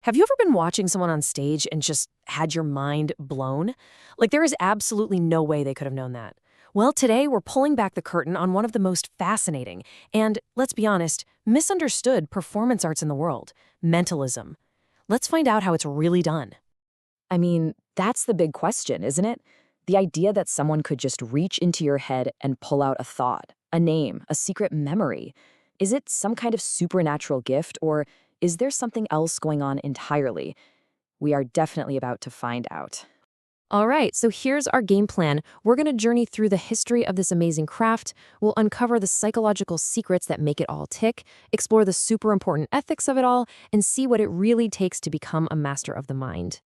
Have you ever been watching someone on stage and just had your mind blown? Like, there is absolutely no way they could have known that. Well, today we're pulling back the curtain on one of the most fascinating and, let's be honest, misunderstood performance arts in the world, mentalism. Let's find out how it's really done. I mean, that's the big question, isn't it? The idea that someone could just reach into your head and pull out a thought, a name, a secret memory. Is it some kind of supernatural gift, or is there something else going on entirely? We are definitely about to find out. All right, so here's our game plan. We're going to journey through the history of this amazing craft. We'll uncover the psychological secrets that make it all tick, explore the super important ethics of it all, and see what it really takes to become a master of the mind.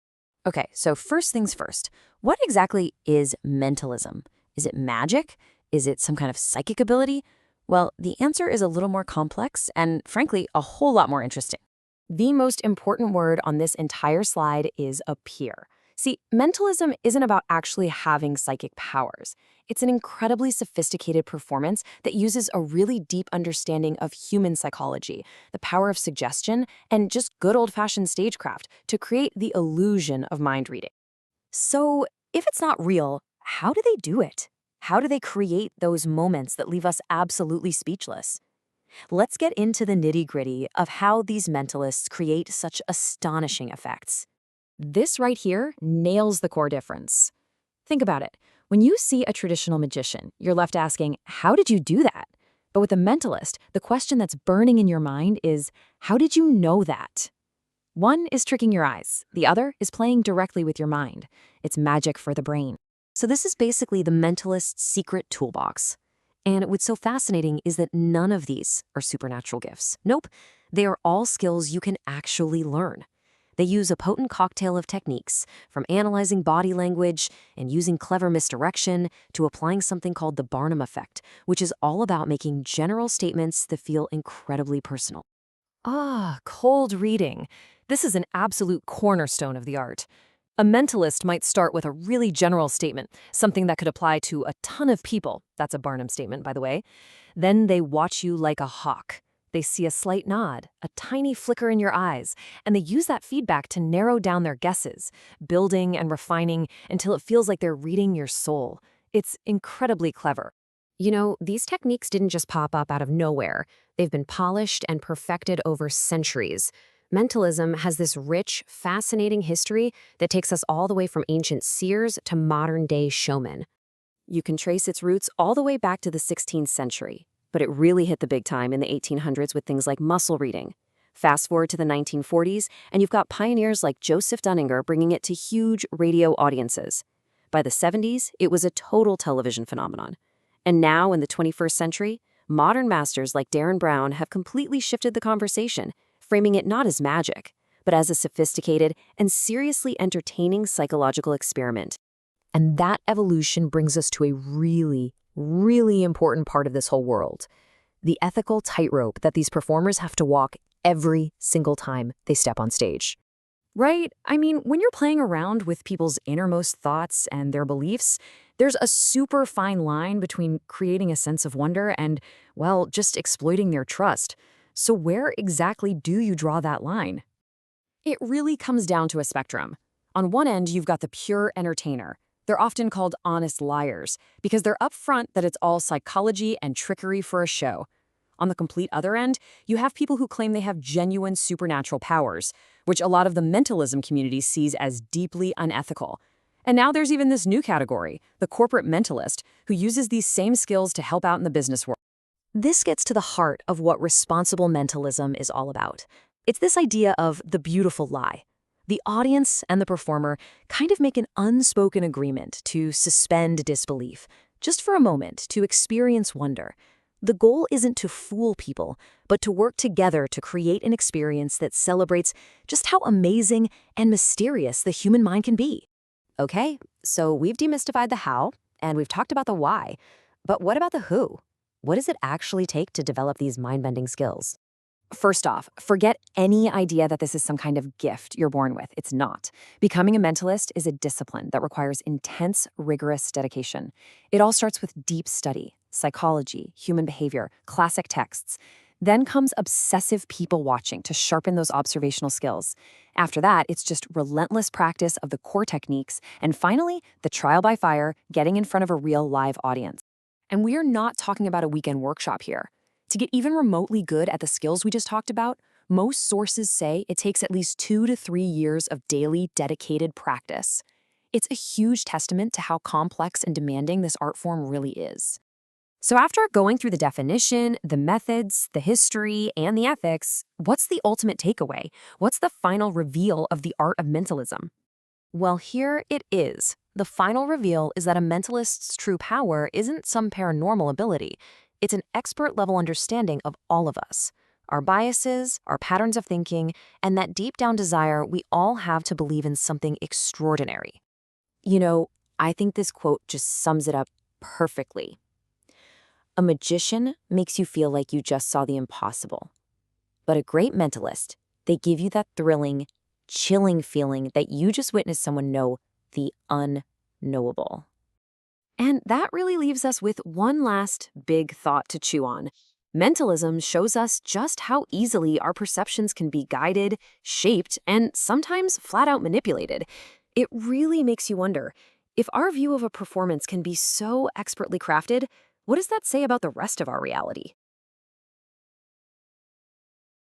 Okay, so first things first, what exactly is mentalism? Is it magic? Is it some kind of psychic ability? Well, the answer is a little more complex and, frankly, a whole lot more interesting. The most important word on this entire slide is appear. See, mentalism isn't about actually having psychic powers. It's an incredibly sophisticated performance that uses a really deep understanding of human psychology, the power of suggestion, and just good old-fashioned stagecraft to create the illusion of mind reading. So, if it's not real, how do they do it? How do they create those moments that leave us absolutely speechless? Let's get into the nitty-gritty of how these mentalists create such astonishing effects. This right here nails the core difference. Think about it. When you see a traditional magician, you're left asking, how did you do that? But with a mentalist, the question that's burning in your mind is, how did you know that? One is tricking your eyes. The other is playing directly with your mind. It's magic for the brain. So this is basically the mentalist's secret toolbox. And what's so fascinating is that none of these are supernatural gifts. Nope, they are all skills you can actually learn. They use a potent cocktail of techniques, from analyzing body language and using clever misdirection to applying something called the Barnum effect, which is all about making general statements that feel incredibly personal. Ah, cold reading. This is an absolute cornerstone of the art. A mentalist might start with a really general statement, something that could apply to a ton of people. That's a Barnum statement, by the way. Then they watch you like a hawk. They see a slight nod, a tiny flicker in your eyes, and they use that feedback to narrow down their guesses, building and refining until it feels like they're reading your soul. It's incredibly clever. You know, these techniques didn't just pop up out of nowhere. They've been polished and perfected over centuries. Mentalism has this rich, fascinating history that takes us all the way from ancient seers to modern-day showmen. You can trace its roots all the way back to the 16th century, but it really hit the big time in the 1800s with things like muscle reading. Fast forward to the 1940s, and you've got pioneers like Joseph Dunninger bringing it to huge radio audiences. By the 70s, it was a total television phenomenon. And now, in the 21st century, modern masters like Darren Brown have completely shifted the conversation, framing it not as magic, but as a sophisticated and seriously entertaining psychological experiment. And that evolution brings us to a really important part of this whole world: the ethical tightrope that these performers have to walk every single time they step on stage. Right? I mean, when you're playing around with people's innermost thoughts and their beliefs, there's a super fine line between creating a sense of wonder and, well, just exploiting their trust. So where exactly do you draw that line? It really comes down to a spectrum. On one end, you've got the pure entertainer. They're often called honest liars because they're upfront that it's all psychology and trickery for a show. On the complete other end, you have people who claim they have genuine supernatural powers, which a lot of the mentalism community sees as deeply unethical. And now there's even this new category, the corporate mentalist, who uses these same skills to help out in the business world. This gets to the heart of what responsible mentalism is all about. It's this idea of the beautiful lie. The audience and the performer kind of make an unspoken agreement to suspend disbelief, just for a moment, to experience wonder. The goal isn't to fool people, but to work together to create an experience that celebrates just how amazing and mysterious the human mind can be. Okay, so we've demystified the how, and we've talked about the why. But what about the who? What does it actually take to develop these mind-bending skills? First off, forget any idea that this is some kind of gift you're born with. It's not. Becoming a mentalist is a discipline that requires intense, rigorous dedication. It all starts with deep study, psychology, human behavior, classic texts. Then comes obsessive people watching to sharpen those observational skills. After that, it's just relentless practice of the core techniques, and finally, the trial by fire, getting in front of a real live audience. And we're not talking about a weekend workshop here. To get even remotely good at the skills we just talked about, most sources say it takes at least 2 to 3 years of daily, dedicated practice. It's a huge testament to how complex and demanding this art form really is. So after going through the definition, the methods, the history, and the ethics, what's the ultimate takeaway? What's the final reveal of the art of mentalism? Well, here it is. The final reveal is that a mentalist's true power isn't some paranormal ability. It's an expert-level understanding of all of us, our biases, our patterns of thinking, and that deep-down desire we all have to believe in something extraordinary. You know, I think this quote just sums it up perfectly. A magician makes you feel like you just saw the impossible. But a great mentalist, they give you that thrilling, chilling feeling that you just witnessed someone know the unknowable. And that really leaves us with one last big thought to chew on. Mentalism shows us just how easily our perceptions can be guided, shaped, and sometimes flat out manipulated. It really makes you wonder, if our view of a performance can be so expertly crafted, what does that say about the rest of our reality?